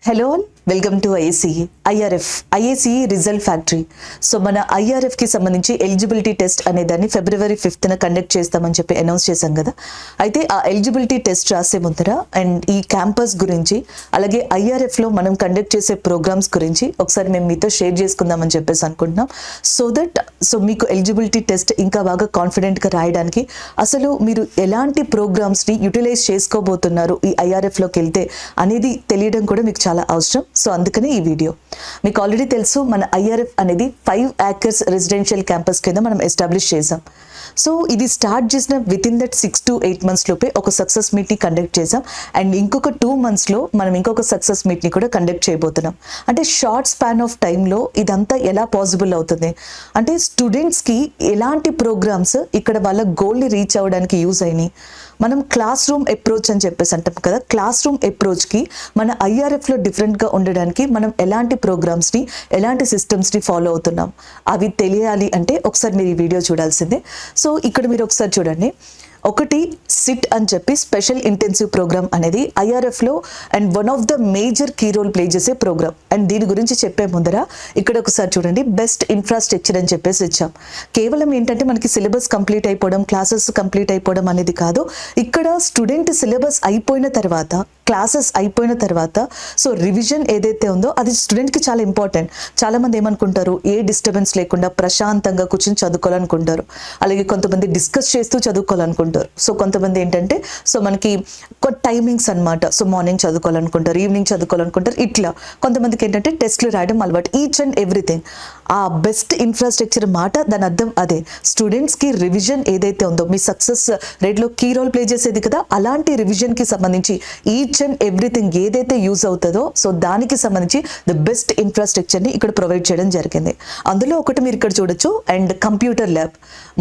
Hello all, welcome to IRF result factory. So మన ఐఆర్ఎఫ్కి సంబంధించి eligibility test అనే దాన్ని February 5th కండక్ట్ చేస్తామని చెప్పి అనౌన్స్ చేశాం కదా. అయితే ఆ ఎలిజిబిలిటీ టెస్ట్ రాసే ముందర అండ్ ఈ క్యాంపస్ గురించి అలాగే ఐఆర్ఎఫ్లో మనం కండక్ట్ చేసే ప్రోగ్రామ్స్ గురించి ఒకసారి మేము మీతో షేర్ చేసుకుందామని చెప్పేసి అనుకుంటున్నాం. సో మీకు ఎలిజిబిలిటీ టెస్ట్ ఇంకా బాగా కాన్ఫిడెంట్గా రాయడానికి అసలు మీరు ఎలాంటి ప్రోగ్రామ్స్ని యూటిలైజ్ చేసుకోబోతున్నారు ఈ ఐఆర్ఎఫ్లోకి వెళ్తే అనేది తెలియడం కూడా మీకు చాలా అవసరం. సో అందుకనే ఈ వీడియో. మీకు ఆల్రెడీ తెలుసు, మన ఐఆర్ఎఫ్ అనేది 5 acres రెసిడెన్షియల్ క్యాంపస్ కింద మనం ఎస్టాబ్లిష్ చేసాం. సో ఇది స్టార్ట్ చేసిన with in that 6 to 8 months లోపే ఒక సక్సెస్ మీట్ని కండక్ట్ చేసాం. అండ్ ఇంకొక 2 monthsలో మనం ఇంకొక సక్సెస్ మీట్ని కూడా కండక్ట్ చేయబోతున్నాం. అంటే షార్ట్ స్పాన్ ఆఫ్ టైంలో ఇదంతా ఎలా పాసిబుల్ అవుతుంది అంటే స్టూడెంట్స్కి ఎలాంటి ప్రోగ్రామ్స్ ఇక్కడ వాళ్ళ గోల్ని రీచ్ అవ్వడానికి యూజ్ అయినాయి. మనం క్లాస్ రూమ్ అప్రోచ్ అని చెప్పేసి అంటాం కదా. క్లాస్ రూమ్ అప్రోచ్కి మన ఐఆర్ఎఫ్లో డిఫరెంట్గా ఉండడానికి మనం ఎలాంటి ప్రోగ్రామ్స్ని ఎలాంటి సిస్టమ్స్ని ఫాలో అవుతున్నాం అవి తెలియాలి అంటే ఒకసారి మీరు ఈ వీడియో చూడాల్సిందే. సో ఇక్కడ మీరు ఒకసారి చూడండి. ఒకటి సిట్ అని చెప్పి స్పెషల్ ఇంటెన్సివ్ ప్రోగ్రామ్ అనేది ఐఆర్ఎఫ్లో and one of the major key role play చేసే ప్రోగ్రామ్. అండ్ దీని గురించి చెప్పే ముందర ఇక్కడ ఒకసారి చూడండి, బెస్ట్ ఇన్ఫ్రాస్ట్రక్చర్ అని చెప్పేసి ఇచ్చాం. కేవలం ఏంటంటే మనకి సిలబస్ కంప్లీట్ అయిపోవడం, క్లాసెస్ కంప్లీట్ అయిపోవడం అనేది కాదు. ఇక్కడ స్టూడెంట్ సిలబస్ అయిపోయిన తర్వాత, క్లాసెస్ అయిపోయిన తర్వాత సో రివిజన్ ఏదైతే ఉందో అది స్టూడెంట్కి చాలా ఇంపార్టెంట్. చాలామంది ఏమనుకుంటారు, ఏ డిస్టర్బెన్స్ లేకుండా ప్రశాంతంగా కూర్చొని చదువుకోవాలనుకుంటారు. అలాగే కొంతమంది డిస్కస్ చేస్తూ చదువుకోవాలనుకుంటారు. సో కొంతమంది ఏంటంటే సో మనకి టైమింగ్స్ అనమాట. సో మార్నింగ్ చదువుకోవాలనుకుంటారు, ఈవినింగ్ చదువుకోవాలనుకుంటారు. ఇట్లా కొంతమందికి ఏంటంటే టెస్ట్లు రాయడం అలవాటు. ఈచ్ అండ్ ఎవ్రీథింగ్ ఆ బెస్ట్ ఇన్ఫ్రాస్ట్రక్చర్ మాట, దాని అర్థం అదే. స్టూడెంట్స్కి రివిజన్ ఏదైతే ఉందో మీ సక్సెస్ రేట్లో కీ రోల్ ప్లే చేసేది కదా, అలాంటి రివిజన్కి సంబంధించి ఈచ్ అండ్ ఎవ్రీథింగ్ ఏదైతే యూజ్ అవుతుందో సో దానికి సంబంధించి ద బెస్ట్ ఇన్ఫ్రాస్ట్రక్చర్ని ఇక్కడ ప్రొవైడ్ చేయడం జరిగింది. అందులో ఒకటి మీరు ఇక్కడ చూడొచ్చు, అండ్ కంప్యూటర్ ల్యాబ్.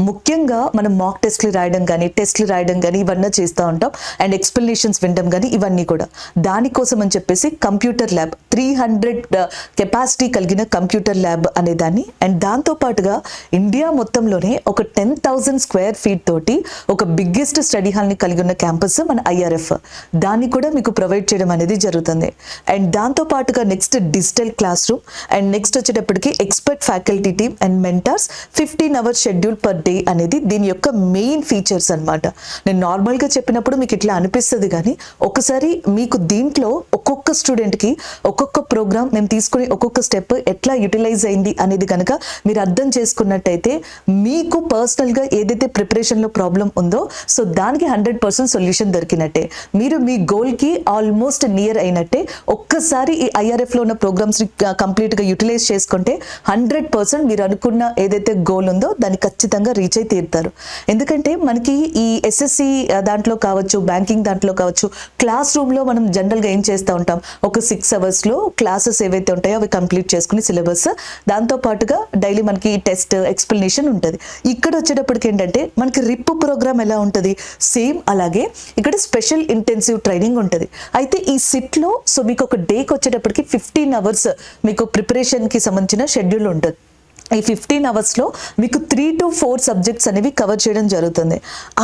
ముఖ్యంగా మనం మాక్ టెస్ట్లు రాయడం కానీ టెస్ట్లు రాయడం కానీ ఇవన్నీ చేస్తూ ఉంటాం. అండ్ ఎక్స్ప్లెనేషన్స్ వినడం కానీ ఇవన్నీ కూడా దానికోసం అని చెప్పేసి కంప్యూటర్ ల్యాబ్ 300 కెపాసిటీ కలిగిన కంప్యూటర్ ల్యాబ్ అనేదాన్ని. అండ్ దాంతోపాటుగా ఇండియా మొత్తంలోనే ఒక 10,000 square feet తోటి ఒక బిగ్గెస్ట్ స్టడీ హాల్ని కలిగి ఉన్న క్యాంపస్ మన ఐఆర్ఎఫ్. దాన్ని కూడా మీకు ప్రొవైడ్ చేయడం అనేది జరుగుతుంది. అండ్ దాంతోపాటుగా next digital class room, and next వచ్చేటప్పటికి expert faculty team and mentors, 15 hours schedule per day అనేది దీని యొక్క మెయిన్ ఫీచర్స్ అనమాట. నేను నార్మల్గా చెప్పినప్పుడు మీకు ఇట్లా అనిపిస్తుంది, కానీ ఒకసారి మీకు దీంట్లో ఒక్కొక్క స్టూడెంట్కి ఒక్కొక్క ప్రోగ్రామ్ మేము తీసుకుని ఒక్కొక్క స్టెప్ ఎట్లా యూటిలైజ్ అయింది అనేది కనుక మీరు అర్థం చేసుకున్నట్టయితే మీకు పర్సనల్గా ఏదైతే ప్రిపరేషన్లో ప్రాబ్లం ఉందో సో దానికి 100% సొల్యూషన్ దొరికినట్టే. మీరు మీ గోల్కి ఆల్మోస్ట్ నియర్ అయినట్టే. ఒక్కసారి ఈ ఐఆర్ఎఫ్లో ఉన్న ప్రోగ్రామ్స్ని కంప్లీట్గా యూటిలైజ్ చేసుకుంటే 100% మీరు అనుకున్న ఏదైతే గోల్ ఉందో దాన్ని ఖచ్చితంగా రీచ్ అయి తీరుతారు. ఎందుకంటే మనకి ఈ ఎస్ఎస్సి దాంట్లో కావచ్చు, బ్యాంకింగ్ దాంట్లో కావచ్చు, క్లాస్ రూమ్లో మనం జనరల్గా ఏం చేస్తూ ఉంటాం, ఒక 6 hours క్లాసెస్ ఏవైతే ఉంటాయో అవి కంప్లీట్ చేసుకుని సిలబస్, దాంతోపాటుగా డైలీ మనకి టెస్ట్ ఎక్స్ప్లెనేషన్ ఉంటుంది. ఇక్కడ వచ్చేటప్పటికి ఏంటంటే మనకి రిప్ ప్రోగ్రామ్ ఎలా ఉంటుంది సేమ్ అలాగే ఇక్కడ స్పెషల్ ఇంటెన్సివ్ ట్రైనింగ్ ఉంటుంది. అయితే ఈ సిట్లో సో మీకు ఒక డేకి వచ్చేటప్పటికి 15 hours మీకు ప్రిపరేషన్కి సంబంధించిన షెడ్యూల్ ఉంటుంది. ఈ 15 hours మీకు 3 to 4 subjects అనేవి కవర్ చేయడం జరుగుతుంది.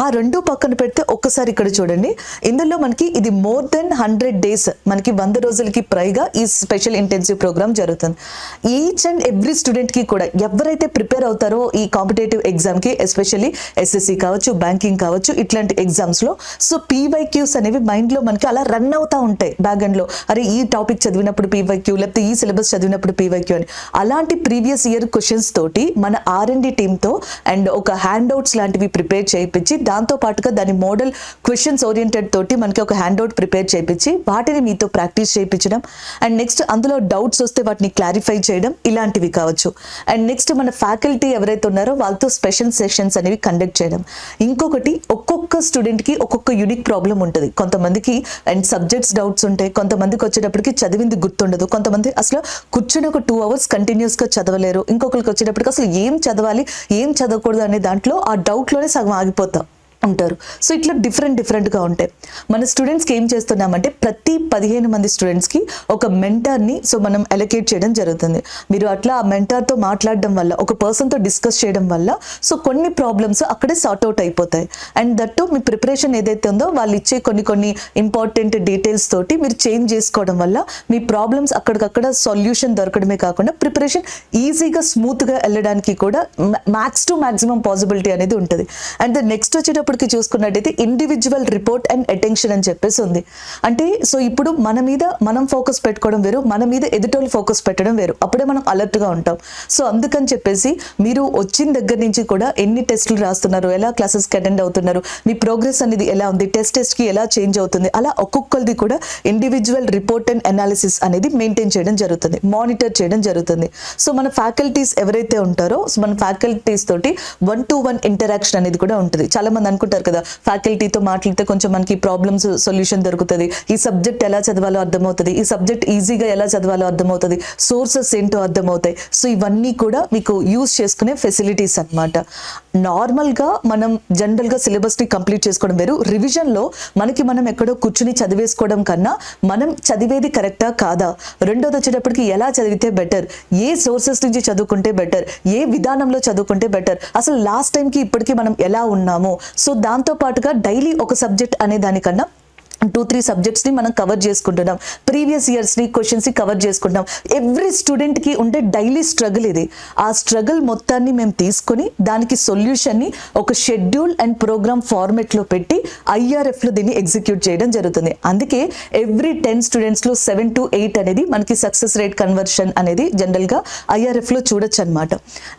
ఆ రెండు పక్కన పెడితే ఒక్కసారి ఇక్కడ చూడండి, ఇందులో మనకి ఇది మోర్ దెన్ 100 days, మనకి 100 రోజులకి పైగా ఈ స్పెషల్ ఇంటెన్సివ్ ప్రోగ్రామ్ జరుగుతుంది. ఈచ్ అండ్ ఎవ్రీ స్టూడెంట్కి కూడా ఎవరైతే ప్రిపేర్ అవుతారో ఈ కాంపిటేటివ్ ఎగ్జామ్కి, ఎస్పెషల్లీ ఎస్ఎస్సి కావచ్చు, బ్యాంకింగ్ కావచ్చు, ఇట్లాంటి ఎగ్జామ్స్లో సో పీవైక్యూస్ అనేవి మైండ్లో మనకి అలా రన్ అవుతూ ఉంటాయి బ్యాక్గ్రౌండ్లో. అరే ఈ టాపిక్ చదివినప్పుడు పీవైక్యూ, లేకపోతే ఈ సిలబస్ చదివినప్పుడు పీవైక్యూ అని. అలాంటి ప్రీవియస్ ఇయర్ క్వశ్చన్స్ తోటి మన R&D టీమ్తో అండ్ ఒక హ్యాండ్అవుట్స్ లాంటివి ప్రిపేర్ చేయించి, దాంతో పాటుగా దాని మోడల్ క్వశ్చన్స్ ఓరియంటెడ్ తోటి మనకి ఒక హ్యాండ్అవుట్ ప్రిపేర్ చేయించి వాటిని మీతో ప్రాక్టీస్ చేయించడం, అండ్ నెక్స్ట్ అందులో డౌట్స్ వస్తే వాటిని క్లారిఫై చేయడం, ఇలాంటివి కావచ్చు. అండ్ నెక్స్ట్ మన ఫ్యాకల్టీ ఎవరైతే ఉన్నారో వాళ్ళతో స్పెషల్ సెషన్స్ అనేవి కండక్ట్ చేయడం. ఇంకొకటి, ఒక్కొక్క స్టూడెంట్కి ఒక్కొక్క యూనిక్ ప్రాబ్లం ఉంటుంది. కొంతమందికి అండ్ సబ్జెక్ట్స్ డౌట్స్ ఉంటాయి, కొంతమందికి వచ్చేటప్పటికి చదివింది గుర్తుండదు, కొంతమంది అసలు కూర్చొని ఒక 2 hours కంటిన్యూస్గా చదవలేరు, ఇంకొకరికి వచ్చేటప్పటికి అసలు ఏం చదవాలి ఏం చదవకూడదు అనే దాంట్లో ఆ డౌట్లోనే సగం ఆగిపోతాం. ఉంటారు. సో ఇట్లా డిఫరెంట్గా ఉంటాయి. మన స్టూడెంట్స్కి ఏం చేస్తున్నామంటే ప్రతి 15 మంది స్టూడెంట్స్కి ఒక మెంటర్ని సో మనం అలొకేట్ చేయడం జరుగుతుంది. మీరు అట్లా ఆ మెంటర్తో మాట్లాడడం వల్ల, ఒక పర్సన్తో డిస్కస్ చేయడం వల్ల సో కొన్ని ప్రాబ్లమ్స్ అక్కడే సార్ట్ అవుట్ అయిపోతాయి. అండ్ దట్టు మీ ప్రిపరేషన్ ఏదైతే ఉందో వాళ్ళు ఇచ్చే కొన్ని ఇంపార్టెంట్ డీటెయిల్స్ తోటి మీరు చేంజ్ చేసుకోవడం వల్ల మీ ప్రాబ్లమ్స్ అక్కడికక్కడ సొల్యూషన్ దొరకడమే కాకుండా ప్రిపరేషన్ ఈజీగా స్మూత్గా వెళ్ళడానికి కూడా మ్యాక్స్ టు మ్యాక్సిమం పాసిబిలిటీ అనేది ఉంటుంది. అండ్ నెక్స్ట్ వచ్చేటప్పటికి చూసుకున్నట్టయితే ఇండివిజువల్ రిపోర్ట్ అండ్ అటెన్షన్ అని చెప్పేసి ఉంది. అంటే సో ఇప్పుడు మన మీద మనం ఫోకస్ పెట్టుకోవడం వేరు, మన మీద ఎదుటోళ్ళు ఫోకస్ పెట్టడం వేరు. అప్పుడే మనం అలర్ట్గా ఉంటాం. సో అందుకని చెప్పేసి మీరు వచ్చిన దగ్గర నుంచి కూడా ఎన్ని టెస్టులు రాస్తున్నారు, ఎలా క్లాసెస్కి అటెండ్ అవుతున్నారు, మీ ప్రోగ్రెస్ అనేది ఎలా ఉంది, టెస్ట్కి ఎలా చేంజ్ అవుతుంది, అలా ఒక్కొక్కరిది కూడా ఇండివిజువల్ రిపోర్ట్ అండ్ అనాలిసిస్ అనేది మెయింటైన్ చేయడం జరుగుతుంది, మానిటర్ చేయడం జరుగుతుంది. సో మన ఫ్యాకల్టీస్ ఎవరైతే ఉంటారో మన ఫ్యాకల్టీస్ తోటి 1-to-1 ఇంటరాక్షన్ అనేది కూడా ఉంటుంది. చాలా మంది అనుకుంటారు కదా, ఫ్యాకల్టీతో మాట్లాడితే కొంచెం మనకి ప్రాబ్లమ్స్ సొల్యూషన్ దొరుకుతుంది, ఈ సబ్జెక్ట్ ఎలా చదవాలో అర్థమవుతుంది, ఈ సబ్జెక్ట్ ఈజీగా ఎలా చదవాలో అర్థమవుతుంది, సోర్సెస్ ఏంటో అర్థమవుతాయి. సో ఇవన్నీ కూడా మీకు యూజ్ చేసుకునే ఫెసిలిటీస్ అన్నమాట. నార్మల్గా మనం జనరల్గా సిలబస్ని కంప్లీట్ చేసుకోవడం వేరు, రివిజన్లో మనం ఎక్కడో కూర్చుని చదివేసుకోవడం కన్నా మనం చదివేది కరెక్టా కాదా, రెండోది వచ్చేటప్పటికి ఎలా చదివితే బెటర్, ఏ సోర్సెస్ నుంచి చదువుకుంటే బెటర్, ఏ విధానంలో చదువుకుంటే బెటర్, అసలు లాస్ట్ టైంకి ఇప్పటికీ మనం ఎలా ఉన్నామో. సో దాంతో పాటుగా డైలీ ఒక సబ్జెక్ట్ అనే దానికన్నా 2-3 సబ్జెక్ట్స్ని మనం కవర్ చేసుకుంటున్నాం, ప్రీవియస్ ఇయర్స్ని క్వశ్చన్స్ని కవర్ చేసుకుంటున్నాం. ఎవ్రీ స్టూడెంట్కి ఉండే డైలీ స్ట్రగుల్ ఇది. ఆ స్ట్రగుల్ మొత్తాన్ని మేము తీసుకొని దానికి సొల్యూషన్ని ఒక షెడ్యూల్ అండ్ ప్రోగ్రామ్ ఫార్మెట్లో పెట్టి ఐఆర్ఎఫ్లో దీన్ని ఎగ్జిక్యూట్ చేయడం జరుగుతుంది. అందుకే ఎవ్రీ 10 స్టూడెంట్స్లో 7 to 8 అనేది మనకి సక్సెస్ రేట్ కన్వర్షన్ అనేది జనరల్గా ఐఆర్ఎఫ్లో చూడొచ్చు అనమాట.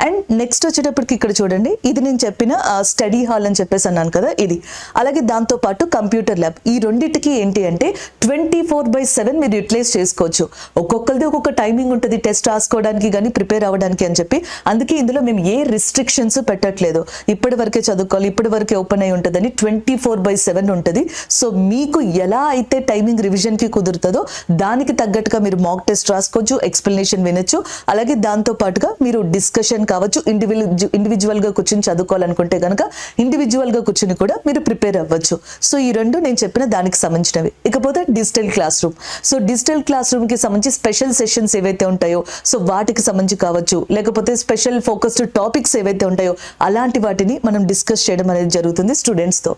అండ్ నెక్స్ట్ వచ్చేటప్పటికి ఇక్కడ చూడండి, ఇది నేను చెప్పిన స్టడీ హాల్ అని చెప్పేసి అన్నాను కదా, ఇది. అలాగే దాంతోపాటు కంప్యూటర్ ల్యాబ్. ఈ రెండింటికి ఏంటి అంటే 24/7 మీరు యూటిలైజ్ చేసుకోవచ్చు. ఒక్కొక్కరిది ఒక్కొక్క టైమింగ్ ఉంటుంది టెస్ట్ రాసుకోవడానికి కానీ ప్రిపేర్ అవ్వడానికి అని చెప్పి. అందుకే ఇందులో మేము ఏ రిస్ట్రిక్షన్స్ పెట్టట్లేదు, ఇప్పటి వరకే చదువుకోవాలి, ఇప్పటి వరకే ఓపెన్ అయి ఉంటుందని 24/7 ఉంటుంది. సో మీకు ఎలా అయితే టైమింగ్ రివిజన్కి కుదురుతుందో దానికి తగ్గట్టుగా మీరు మాక్ టెస్ట్ రాసుకోవచ్చు, ఎక్స్ప్లెనేషన్ వినొచ్చు. అలాగే దాంతో పాటుగా మీరు డిస్కషన్ కావచ్చు, ఇండివిజువల్గా కూర్చొని చదువుకోవాలనుకుంటే కనుక ఇండివిజువల్గా కూర్చొని కూడా మీరు ప్రిపేర్ అవ్వచ్చు. సో ఈ రెండు నేను చెప్పిన దానికి సంబంధించినవి. ఇకపోతే digital class room. So digital class రూమ్కి సంబంధించి స్పెషల్ సెషన్స్ ఏవైతే ఉంటాయో సో వాటికి సంబంధించి కావచ్చు, లేకపోతే స్పెషల్ ఫోకస్డ్ టాపిక్స్ ఏవైతే ఉంటాయో అలాంటి వాటిని మనం డిస్కస్ చేయడం అనేది జరుగుతుంది స్టూడెంట్స్తో.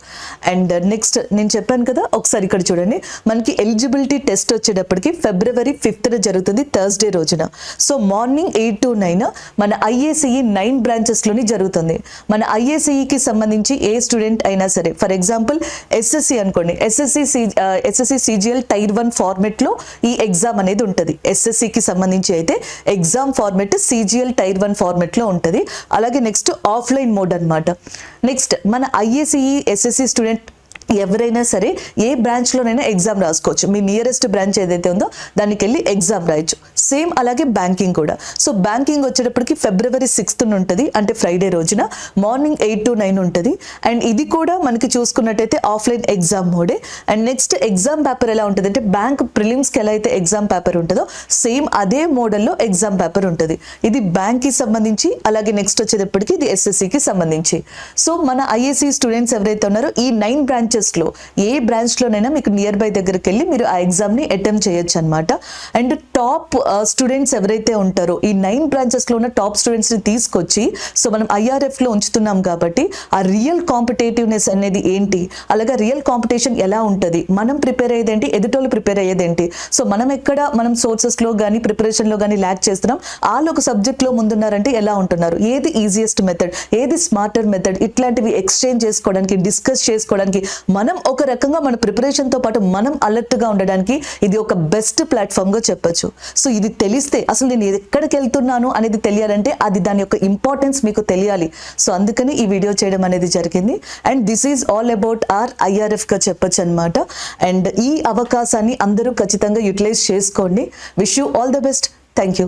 అండ్ నెక్స్ట్ నేను చెప్పాను కదా, ఒకసారి ఇక్కడ చూడండి, మనకి ఎలిజిబిలిటీ టెస్ట్ వచ్చేటప్పటికి February 5th జరుగుతుంది, థర్స్డే రోజున. సో మార్నింగ్ 8 to 9 మన IACE 9 బ్రాంచెస్లోని జరుగుతుంది. మన IACEకి సంబంధించి ఏ స్టూడెంట్ అయినా సరే, ఫర్ ఎగ్జాంపుల్ SSC అనుకోండి, SSC CGL Tier 1 ఫార్మెట్లో ఈ ఎగ్జామ్ అనేది ఉంటుంది. SSCకి సంబంధించి అయితే ఎగ్జామ్ ఫార్మెట్ CGL Tier 1 ఫార్మెట్లో ఉంటుంది. అలాగే నెక్స్ట్ ఆఫ్లైన్ మోడ్ అన్నమాట. నెక్స్ట్ మన IACE SSC స్టూడెంట్ ఎవరైనా సరే ఏ బ్రాంచ్లోనైనా ఎగ్జామ్ రాసుకోవచ్చు. మీ నియరెస్ట్ బ్రాంచ్ ఏదైతే ఉందో దానికి వెళ్ళి ఎగ్జామ్ రాయొచ్చు. సేమ్ అలాగే బ్యాంకింగ్ కూడా. సో బ్యాంకింగ్ వచ్చేటప్పటికి February 6th ఉంటుంది, అంటే ఫ్రైడే రోజున మార్నింగ్ 8 to 9 ఉంటుంది. అండ్ ఇది కూడా మనకి చూసుకున్నట్టయితే ఆఫ్లైన్ ఎగ్జామ్ మోడే. అండ్ నెక్స్ట్ ఎగ్జామ్ పేపర్ ఎలా ఉంటుంది అంటే బ్యాంక్ ప్రిలిమ్స్కి ఎలా అయితే ఎగ్జామ్ పేపర్ ఉంటుందో సేమ్ అదే మోడల్లో ఎగ్జామ్ పేపర్ ఉంటుంది. ఇది బ్యాంక్కి సంబంధించి, అలాగే నెక్స్ట్ వచ్చేటప్పటికి ఇది SSCకి సంబంధించి. సో మన IACE స్టూడెంట్స్ ఎవరైతే ఉన్నారో ఈ 9 బ్రాంచెస్లో ఏ బ్రాంచ్లోనైనా మీకు నియర్ బై దగ్గరికి వెళ్ళి మీరు ఆ ఎగ్జామ్ని అటెంప్ట్ చేయొచ్చు అనమాట. అండ్ టాప్ స్టూడెంట్స్ ఎవరైతే ఉంటారో ఈ 9 బ్రాంచెస్లో ఉన్న టాప్ స్టూడెంట్స్ని తీసుకొచ్చి సో మనం IRFలో ఉంచుతున్నాం కాబట్టి ఆ రియల్ కాంపిటేటివ్నెస్ అనేది ఏంటి, అలాగే రియల్ కాంపిటీషన్ ఎలా ఉంటుంది, మనం ప్రిపేర్ అయ్యేదేంటి, ఎదుటోళ్ళు ప్రిపేర్ అయ్యేదేంటి, సో మనం సోర్సెస్లో కానీ ప్రిపరేషన్లో కానీ ల్యాక్ చేస్తున్నాం, వాళ్ళు ఒక సబ్జెక్ట్లో ముందున్నారంటే ఎలా ఉంటున్నారు, ఏది ఈజియెస్ట్ మెథడ్, ఏది స్మార్టర్ మెథడ్, ఇట్లాంటివి ఎక్స్చేంజ్ చేసుకోవడానికి, డిస్కస్ చేసుకోవడానికి, మనం ఒక రకంగా మన ప్రిపరేషన్తో పాటు మనం అలర్ట్గా ఉండడానికి ఇది ఒక బెస్ట్ ప్లాట్ఫామ్గా చెప్పొచ్చు. సో ఇది తెలిస్తే అసలు నేను ఎక్కడికి వెళ్తున్నాను అనేది తెలియాలంటే అది దాని యొక్క ఇంపార్టెన్స్ మీకు తెలియాలి. సో అందుకని ఈ వీడియో చేయడం అనేది జరిగింది. And this is all about our IRFగా చెప్పొచ్చు అనమాట. అండ్ ఈ అవకాశాన్ని అందరూ ఖచ్చితంగా యూటిలైజ్ చేసుకోండి. Wish you all the best. Thank you.